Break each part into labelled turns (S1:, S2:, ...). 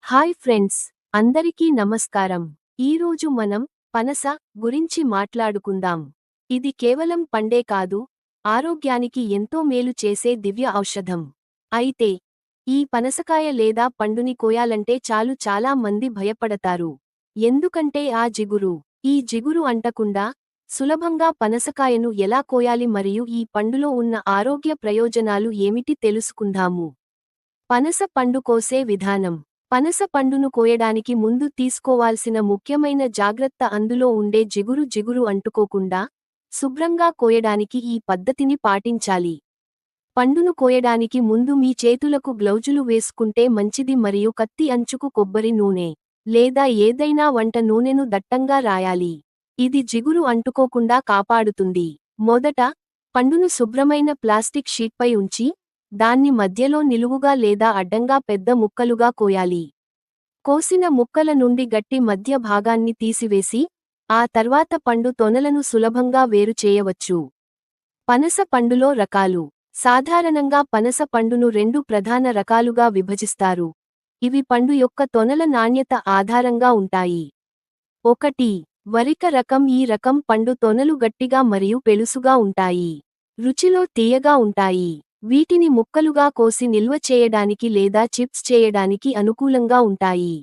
S1: Hi friends, అందరికీ నమస్కారం. ఈరోజు మనం పనస గురించి మాట్లాడుకుందాం. ఇది కేవలం పండే కాదు, ఆరోగ్యానికి ఎంతో మేలు చేసే దివ్య ఔషధం. అయితే ఈ పనసకాయ లేదా పండుని కోయాలంటే చాలా మంది భయపడతారు. ఎందుకంటే ఈ జిగురు అంటకుండా సులభంగా పనసకాయను ఎలా కోయాలి మరియు ఈ పండులో ఉన్న ఆరోగ్య ప్రయోజనాలు ఏమిటి తెలుసుకుందాము. పనస పండు కోసే విధానం. పనస పండును కోయడానికి ముందు తీసుకోవాల్సిన ముఖ్యమైన జాగ్రత్త అందులో ఉండే జిగురు అంటుకోకుండా శుభ్రంగా కోయడానికి ఈ పద్ధతిని పాటించాలి. పండును కోయడానికి ముందు మీ చేతులకు గ్లౌజులు వేసుకుంటే మంచిది మరియు కత్తి అంచుకు కొబ్బరి నూనె లేదా ఏదైనా వంట నూనెను దట్టంగా రాయాలి. ఇది జిగురు అంటుకోకుండా కాపాడుతుంది. మొదట పండును శుభ్రమైన ప్లాస్టిక్ షీట్పై ఉంచి దాన్ని మధ్యలో నిలువుగా లేదా అడ్డంగా పెద్ద ముక్కలుగా కోయాలి. కోసిన ముక్కల నుండి గట్టి మధ్య భాగాన్ని తీసివేసి ఆ తర్వాత పండు తొనలను సులభంగా వేరు చేయవచ్చు. పనస పండులో రకాలు. సాధారణంగా పనస పండును రెండు ప్రధాన రకాలుగా విభజిస్తారు. ఇవి పండు యొక్క తొనల నాణ్యత ఆధారంగా ఉంటాయి. 1. వరిక రకం. ఈ రకం పండు తొనలు గట్టిగా మరియు పెళుసుగా ఉంటాయి. రుచిలో తీయగా ఉంటాయి. వీటిని ముక్కలుగా కోసి నిల్వ చేయడానికి లేదా చిప్స్ చేయడానికి అనుకూలంగా ఉంటాయి.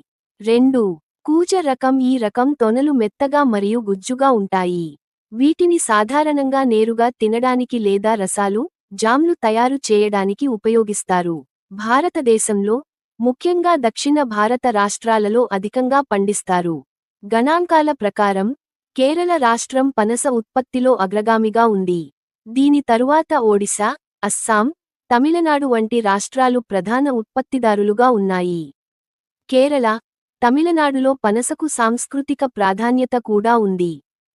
S1: 2. కూజ రకం. ఈ రకం తొనలు మెత్తగా మరియు గుజ్జుగా ఉంటాయి. వీటిని సాధారణంగా నేరుగా తినడానికి లేదా రసాలు, జామ్లు తయారు చేయడానికి ఉపయోగిస్తారు. భారతదేశంలో, ముఖ్యంగా దక్షిణ భారత రాష్ట్రాలలో అధికంగా పండిస్తారు. గణాంకాల ప్రకారం, కేరళ రాష్ట్రం పనస ఉత్పత్తిలో అగ్రగామిగా ఉంది. దీని తరువాత ఒడిశా, అస్సాం, తమిళనాడు వంటి రాష్ట్రాలు ప్రధాన ఉత్పత్తిదారులుగా ఉన్నాయి. కేరళ, తమిళనాడులో పనసకు సాంస్కృతిక ప్రాధాన్యత కూడా ఉంది.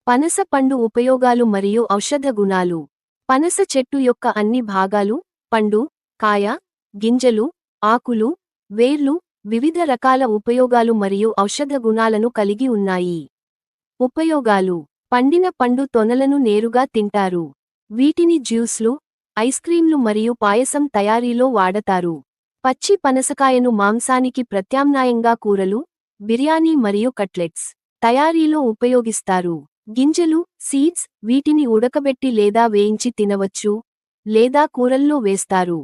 S1: పనస పండు ఉపయోగాలు మరియు ఔషధ గుణాలు. పనస చెట్టు యొక్క అన్ని భాగాలు, పండు, కాయ, గింజలు, ఆకులు, వేర్లు, వివిధ రకాల ఉపయోగాలు మరియు ఔషధ గుణాలను కలిగి ఉన్నాయి. ఉపయోగాలు. పండిన పండు తొనలను నేరుగా తింటారు. వీటిని జ్యూస్లు, ఐస్క్రీంలు మరియు పాయసం తయారీలో వాడతారు. పచ్చి పనసకాయను మాంసానికి ప్రత్యామ్నాయంగా కూరలు, బిర్యానీ మరియు కట్లెట్స్ తయారీలో ఉపయోగిస్తారు. గింజలు, సీడ్స్, వీటిని ఉడకబెట్టి లేదా వేయించి తినవచ్చు, లేదా కూరల్లో వేస్తారు.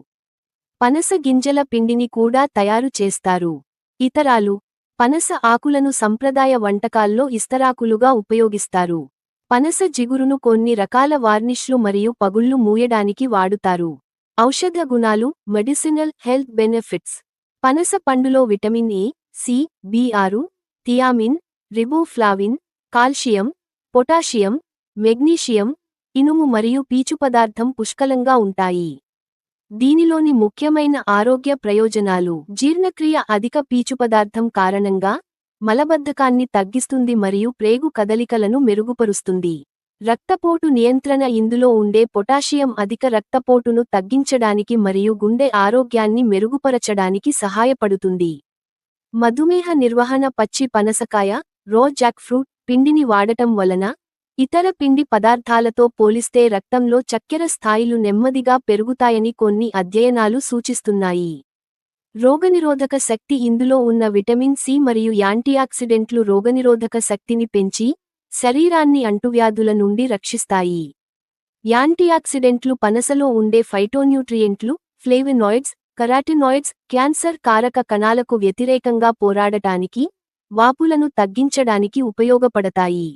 S1: పనస గింజల పిండిని కూడా తయారు చేస్తారు. ఇతరాలు. పనస ఆకులను సంప్రదాయ వంటకాల్లో ఇస్తరాకులుగా ఉపయోగిస్తారు. పనస జిగురును కొన్ని రకాల వార్నిష్లు మరియు పగుళ్లు మూయడానికి వాడుతారు. ఔషధ గుణాలు. Medicinal health benefits. పనస పండులో విటమిన్ ఎ, సి, బి6, thiamine, riboflavin, calcium, potassium, magnesium, ఇనుము మరియు పీచు పదార్థం పుష్కలంగా ఉంటాయి. దీనిలోని ముఖ్యమైన ఆరోగ్య ప్రయోజనాలు. జీర్ణక్రియ. అధిక పీచు పదార్థం కారణంగా మలబద్ధకాన్ని తగ్గిస్తుంది మరియు ప్రేగు కదలికలను మెరుగుపరుస్తుంది. రక్తపోటు నియంత్రణ. ఇందులో ఉండే పొటాషియం అధిక రక్తపోటును తగ్గించడానికి మరియు గుండె ఆరోగ్యాన్ని మెరుగుపరచడానికి సహాయపడుతుంది. మధుమేహ నిర్వహణ. పచ్చి పనసకాయ, రో జాక్ఫ్రూట్ పిండిని వాడటం వలన ఇతర పిండి పదార్థాలతో పోలిస్తే రక్తంలో చక్కెర స్థాయిలు నెమ్మదిగా పెరుగుతాయని కొన్ని అధ్యయనాలు సూచిస్తున్నాయి. రోగనిరోధక శక్తి. ఇందులో ఉన్న విటమిన్ సి మరియు యాంటీఆక్సిడెంట్లు రోగనిరోధక శక్తిని పెంచి శరీరాన్ని అంటువ్యాధుల నుండి రక్షిస్తాయి. యాంటీఆక్సిడెంట్లు. పనసలో ఉండే ఫైటోన్యూట్రియంట్లు, ఫ్లేవనాయిడ్స్, కెరాటినాయిడ్స్ క్యాన్సర్ కారక కణాలకు వ్యతిరేకంగా పోరాడటానికి, వాపులను తగ్గించడానికి ఉపయోగపడతాయి.